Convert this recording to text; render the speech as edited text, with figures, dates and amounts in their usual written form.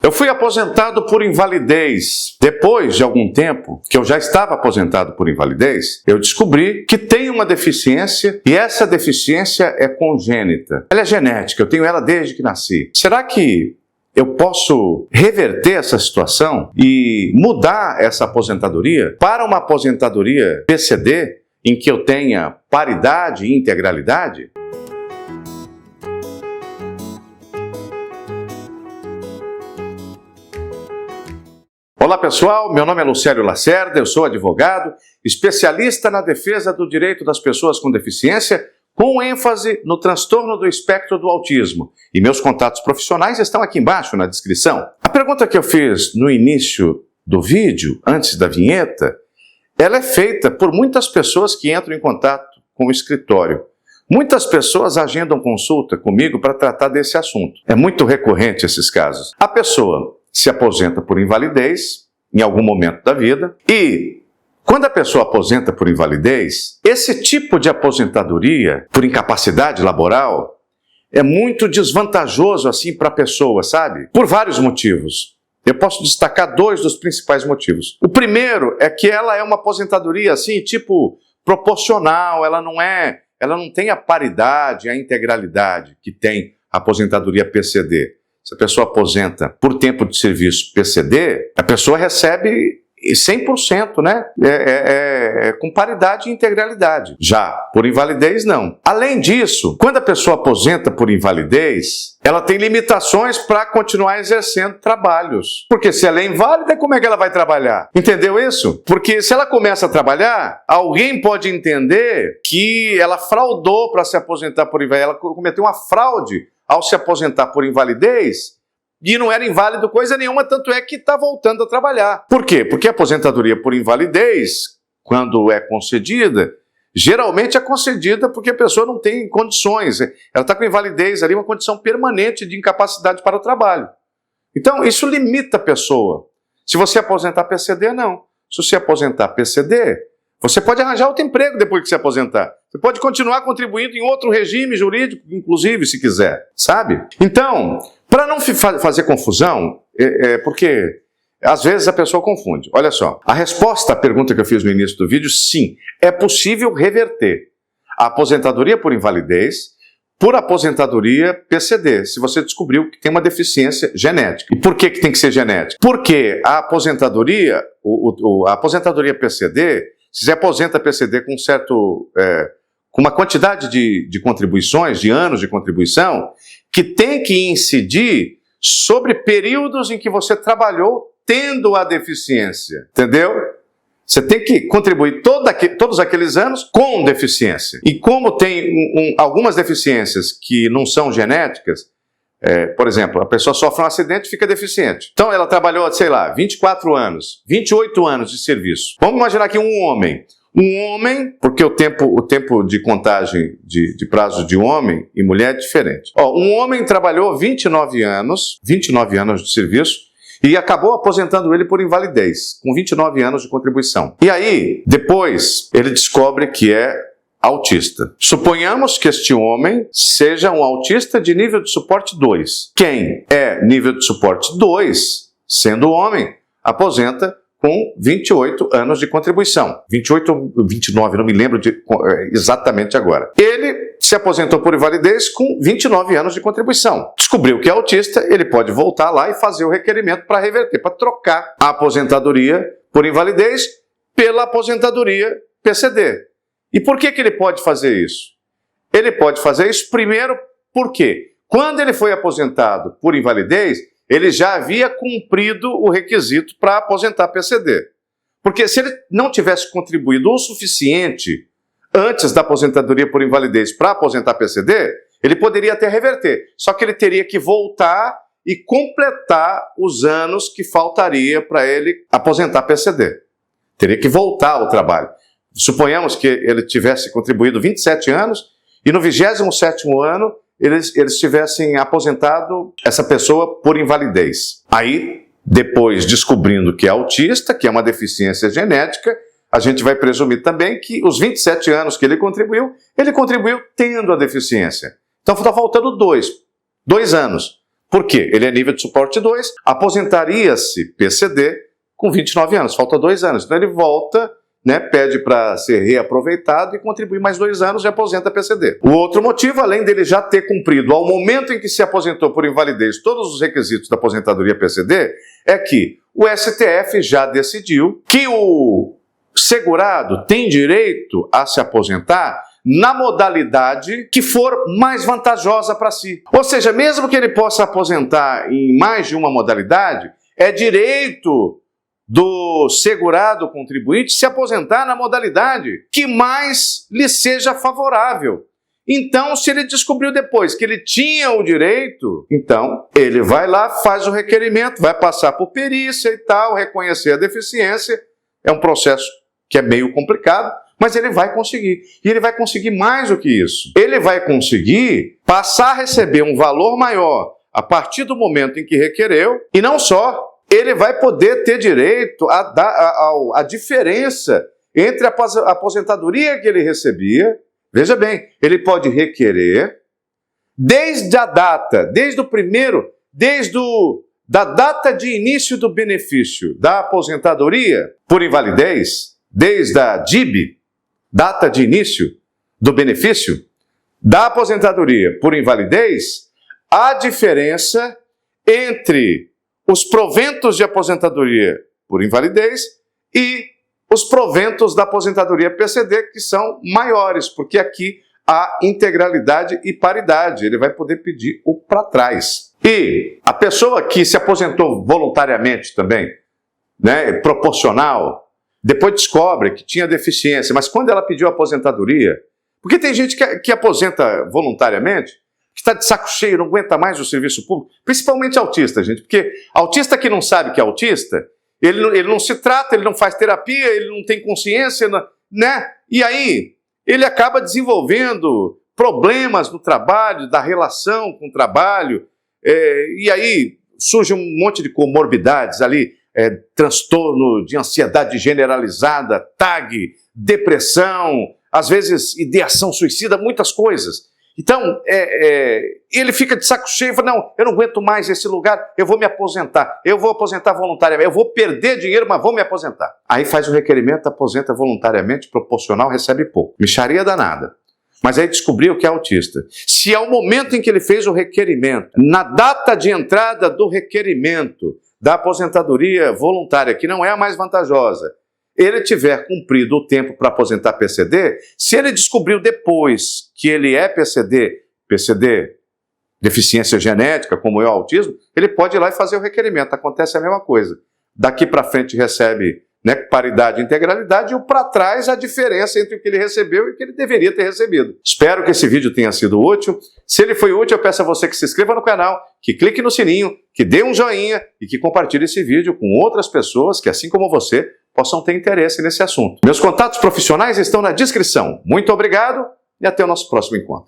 Eu fui aposentado por invalidez. Depois de algum tempo que eu já estava aposentado por invalidez, eu descobri que tenho uma deficiência e essa deficiência é congênita. Ela é genética, eu tenho ela desde que nasci. Será que eu posso reverter essa situação e mudar essa aposentadoria para uma aposentadoria PCD em que eu tenha paridade e integralidade? Olá pessoal, meu nome é Lucélio Lacerda, eu sou advogado, especialista na defesa do direito das pessoas com deficiência, com ênfase no transtorno do espectro do autismo. E meus contatos profissionais estão aqui embaixo na descrição. A pergunta que eu fiz no início do vídeo, antes da vinheta, ela é feita por muitas pessoas que entram em contato com o escritório. Muitas pessoas agendam consulta comigo para tratar desse assunto. É muito recorrente esses casos. A pessoa se aposenta por invalidez em algum momento da vida e quando a pessoa aposenta por invalidez, esse tipo de aposentadoria por incapacidade laboral é muito desvantajoso assim para a pessoa, sabe? Por vários motivos. Eu posso destacar dois dos principais motivos. O primeiro é que ela é uma aposentadoria assim, tipo proporcional, ela não tem a paridade, a integralidade que tem a aposentadoria PCD. Se a pessoa aposenta por tempo de serviço PCD, a pessoa recebe 100%, né? Com paridade e integralidade. Já por invalidez, não. Além disso, quando a pessoa aposenta por invalidez, ela tem limitações para continuar exercendo trabalhos. Porque se ela é inválida, como é que ela vai trabalhar? Entendeu isso? Porque se ela começa a trabalhar, alguém pode entender que ela fraudou para se aposentar por invalidez, ela cometeu uma fraude ao se aposentar por invalidez, e não era inválido coisa nenhuma, tanto é que está voltando a trabalhar. Por quê? Porque a aposentadoria por invalidez, quando é concedida, geralmente é concedida porque a pessoa não tem condições. Ela está com invalidez ali, uma condição permanente de incapacidade para o trabalho. Então, isso limita a pessoa. Se você aposentar PCD, não. Se você aposentar PCD, você pode arranjar outro emprego depois que se aposentar. Você pode continuar contribuindo em outro regime jurídico, inclusive, se quiser, sabe? Então, para não fazer confusão, porque às vezes a pessoa confunde. Olha só, a resposta à pergunta que eu fiz no início do vídeo, sim, é possível reverter a aposentadoria por invalidez por aposentadoria PCD, se você descobriu que tem uma deficiência genética. E por que tem que ser genética? Porque a aposentadoria, a aposentadoria PCD, se você aposenta PCD com com uma quantidade de contribuições, de anos de contribuição, que tem que incidir sobre períodos em que você trabalhou tendo a deficiência, entendeu? Você tem que contribuir todos aqueles anos com deficiência. E como tem algumas deficiências que não são genéticas, por exemplo, a pessoa sofre um acidente e fica deficiente. Então ela trabalhou, sei lá, 24 anos, 28 anos de serviço. Vamos imaginar aqui um homem, porque o tempo de contagem de prazo de homem e mulher é diferente. Um homem trabalhou 29 anos de serviço e acabou aposentando ele por invalidez, com 29 anos de contribuição. E aí, depois, ele descobre que é autista. Suponhamos que este homem seja um autista de nível de suporte 2. Quem é nível de suporte 2, sendo homem, aposenta com 28 anos de contribuição. 28 ou 29, não me lembro exatamente agora. Ele se aposentou por invalidez com 29 anos de contribuição. Descobriu que é autista, ele pode voltar lá e fazer o requerimento para reverter, para trocar a aposentadoria por invalidez pela aposentadoria PCD. E por que ele pode fazer isso? Ele pode fazer isso primeiro porque quando ele foi aposentado por invalidez, ele já havia cumprido o requisito para aposentar PCD. Porque se ele não tivesse contribuído o suficiente antes da aposentadoria por invalidez para aposentar PCD, ele poderia até reverter. Só que ele teria que voltar e completar os anos que faltaria para ele aposentar PCD. Teria que voltar ao trabalho. Suponhamos que ele tivesse contribuído 27 anos e no 27º ano eles tivessem aposentado essa pessoa por invalidez. Aí, depois descobrindo que é autista, que é uma deficiência genética, a gente vai presumir também que os 27 anos que ele contribuiu tendo a deficiência. Então está faltando 2 anos Por quê? Ele é nível de suporte 2, aposentaria-se PCD com 29 anos, falta 2 anos. Então ele volta, né, pede para ser reaproveitado e contribui mais 2 anos e aposenta PCD. O outro motivo, além dele já ter cumprido ao momento em que se aposentou por invalidez todos os requisitos da aposentadoria PCD, é que o STF já decidiu que o segurado tem direito a se aposentar na modalidade que for mais vantajosa para si. Ou seja, mesmo que ele possa aposentar em mais de uma modalidade, é direito do segurado contribuinte se aposentar na modalidade que mais lhe seja favorável. Então, se ele descobriu depois que ele tinha o direito, então ele vai lá, faz o requerimento, vai passar por perícia e tal, reconhecer a deficiência. É um processo que é meio complicado, mas ele vai conseguir. E ele vai conseguir mais do que isso. Ele vai conseguir passar a receber um valor maior a partir do momento em que requereu, e não só, ele vai poder ter direito a diferença entre a aposentadoria que ele recebia. Veja bem, ele pode requerer desde a data, da data de início do benefício da aposentadoria por invalidez, desde a DIB, data de início do benefício da aposentadoria por invalidez, a diferença entre os proventos de aposentadoria por invalidez e os proventos da aposentadoria PCD, que são maiores, porque aqui há integralidade e paridade. Ele vai poder pedir o para trás. E a pessoa que se aposentou voluntariamente também, né, proporcional, depois descobre que tinha deficiência, mas quando ela pediu aposentadoria, porque tem gente que aposenta voluntariamente, que está de saco cheio, não aguenta mais o serviço público, principalmente autista, gente, porque autista que não sabe que é autista, ele não se trata, ele não faz terapia, ele não tem consciência, né? E aí ele acaba desenvolvendo problemas no trabalho, da relação com o trabalho, e aí surge um monte de comorbidades ali, transtorno de ansiedade generalizada, TAG, depressão, às vezes ideação suicida, muitas coisas. Então, ele fica de saco cheio e fala, não, eu não aguento mais esse lugar, eu vou me aposentar voluntariamente, eu vou perder dinheiro, mas vou me aposentar. Aí faz o requerimento, aposenta voluntariamente, proporcional, recebe pouco. Mixaria danada. Mas aí descobriu que é autista. Se ao momento em que ele fez o requerimento, na data de entrada do requerimento da aposentadoria voluntária, que não é a mais vantajosa, ele tiver cumprido o tempo para aposentar PCD, se ele descobriu depois que ele é PCD, deficiência genética, como é o autismo, ele pode ir lá e fazer o requerimento. Acontece a mesma coisa. Daqui para frente recebe, né, paridade e integralidade, e o para trás a diferença entre o que ele recebeu e o que ele deveria ter recebido. Espero que esse vídeo tenha sido útil. Se ele foi útil, eu peço a você que se inscreva no canal, que clique no sininho, que dê um joinha e que compartilhe esse vídeo com outras pessoas que, assim como você, possam ter interesse nesse assunto. Meus contatos profissionais estão na descrição. Muito obrigado e até o nosso próximo encontro.